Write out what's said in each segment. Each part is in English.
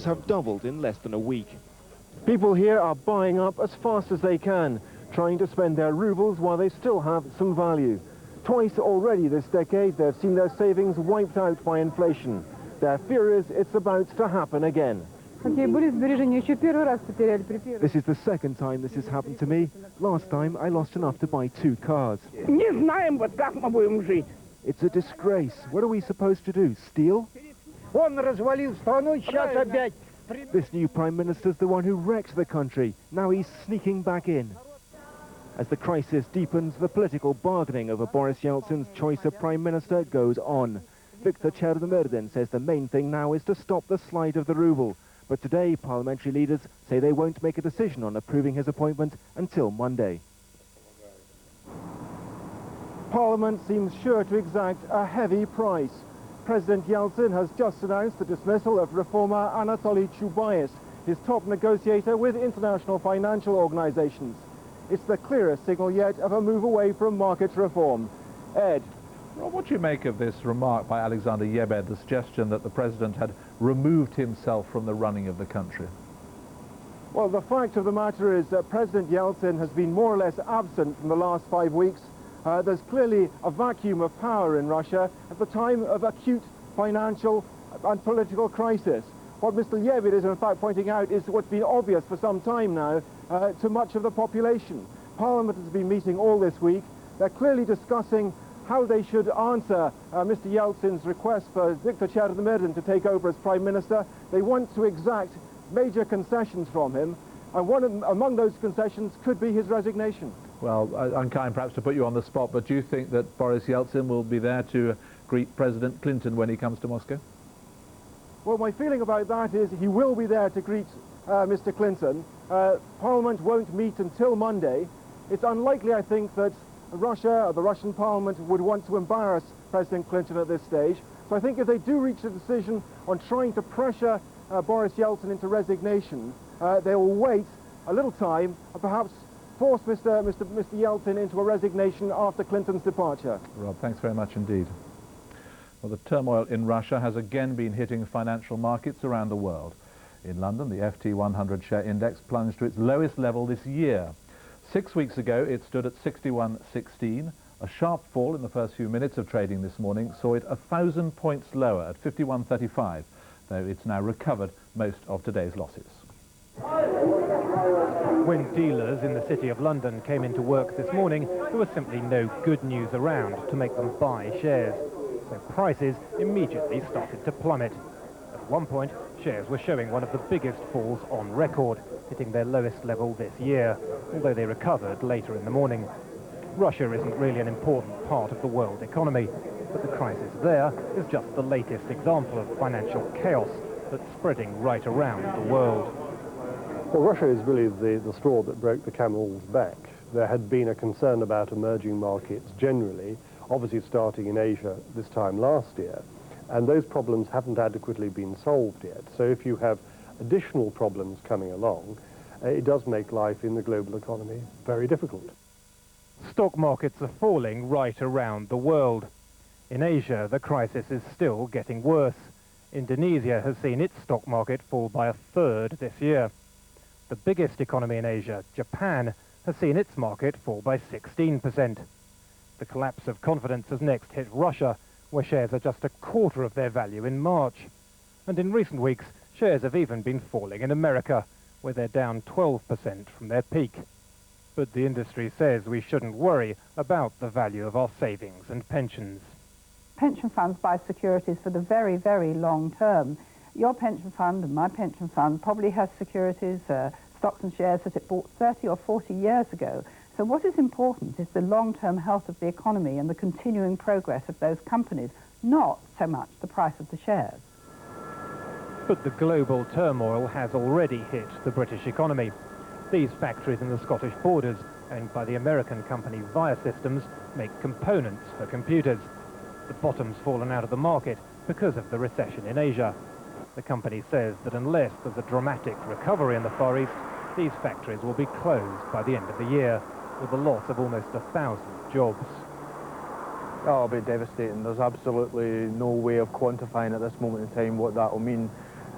have doubled in less than a week. People here are buying up as fast as they can, trying to spend their rubles while they still have some value. Twice already this decade, they've seen their savings wiped out by inflation. Their fear is it's about to happen again. This is the second time this has happened to me. Last time I lost enough to buy 2 cars. It's a disgrace. What are we supposed to do? Steal? This new Prime Minister's the one who wrecked the country. Now he's sneaking back in. As the crisis deepens, the political bargaining over Boris Yeltsin's choice of Prime Minister goes on. Viktor Chernomyrdin says the main thing now is to stop the slide of the ruble. But today, parliamentary leaders say they won't make a decision on approving his appointment until Monday. Parliament seems sure to exact a heavy price. President Yeltsin has just announced the dismissal of reformer Anatoly Chubais, his top negotiator with international financial organizations. It's the clearest signal yet of a move away from market reform. Ed. Well, what do you make of this remark by Alexander Yebed, the suggestion that the president had removed himself from the running of the country? Well, the fact of the matter is that President Yeltsin has been more or less absent from the last 5 weeks. There's clearly a vacuum of power in Russia at the time of acute financial and political crisis. What Mr. Yebed is in fact pointing out is what's been obvious for some time now to much of the population. Parliament has been meeting all this week. They're clearly discussing how they should answer Mr. Yeltsin's request for Viktor Chernomyrdin to take over as Prime Minister. They want to exact major concessions from him, and among those concessions could be his resignation. Well, unkind perhaps to put you on the spot, but do you think that Boris Yeltsin will be there to greet President Clinton when he comes to Moscow? Well, my feeling about that is he will be there to greet Mr. Clinton. Parliament won't meet until Monday. It's unlikely, I think, that Russia, or the Russian Parliament, would want to embarrass President Clinton at this stage. So I think if they do reach a decision on trying to pressure Boris Yeltsin into resignation, they will wait a little time and perhaps force Mr. Yeltsin into a resignation after Clinton's departure. Rob, thanks very much indeed. Well, the turmoil in Russia has again been hitting financial markets around the world. In London, the FT 100 share index plunged to its lowest level this year. 6 weeks ago, it stood at 61.16. A sharp fall in the first few minutes of trading this morning saw it 1,000 points lower at 51.35, though it's now recovered most of today's losses. When dealers in the City of London came into work this morning, there was simply no good news around to make them buy shares. So prices immediately started to plummet. At one point, shares were showing one of the biggest falls on record, hitting their lowest level this year, although they recovered later in the morning. Russia isn't really an important part of the world economy, but the crisis there is just the latest example of financial chaos that's spreading right around the world. Well, Russia is really the straw that broke the camel's back. There had been a concern about emerging markets generally, obviously starting in Asia this time last year, and those problems haven't adequately been solved yet. So if you have additional problems coming along, it does make life in the global economy very difficult. Stock markets are falling right around the world. In Asia, the crisis is still getting worse. Indonesia has seen its stock market fall by 1/3 this year. The biggest economy in Asia, Japan, has seen its market fall by 16%. The collapse of confidence has next hit Russia, where shares are just 1/4 of their value in March. And in recent weeks, shares have even been falling in America, where they're down 12% from their peak. But the industry says we shouldn't worry about the value of our savings and pensions. Pension funds buy securities for the very, very long term. Your pension fund and my pension fund probably has securities, stocks and shares that it bought 30 or 40 years ago. So what is important is the long-term health of the economy and the continuing progress of those companies, not so much the price of the shares. But the global turmoil has already hit the British economy. These factories in the Scottish borders, owned by the American company Viasystems, make components for computers. The bottom's fallen out of the market because of the recession in Asia. The company says that unless there's a dramatic recovery in the Far East, these factories will be closed by the end of the year, with the loss of almost 1,000 jobs. Oh, it'll be devastating. There's absolutely no way of quantifying at this moment in time what that will mean.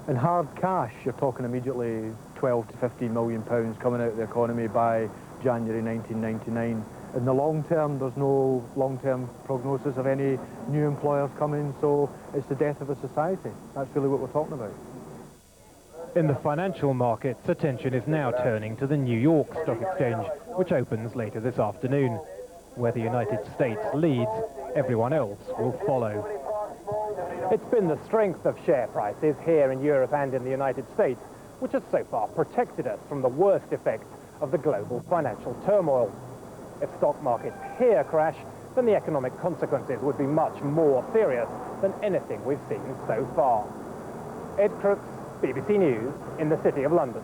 In hard cash, you're talking immediately 12 to 15 million pounds coming out of the economy by January 1999. In the long term, there's no long-term prognosis of any new employers coming, so it's the death of a society. That's really what we're talking about. In the financial markets, attention is now turning to the New York Stock Exchange, which opens later this afternoon. Where the United States leads, everyone else will follow. It's been the strength of share prices here in Europe and in the United States which has so far protected us from the worst effects of the global financial turmoil. If stock markets here crash, then the economic consequences would be much more serious than anything we've seen so far. Ed Crooks, BBC News, in the City of London.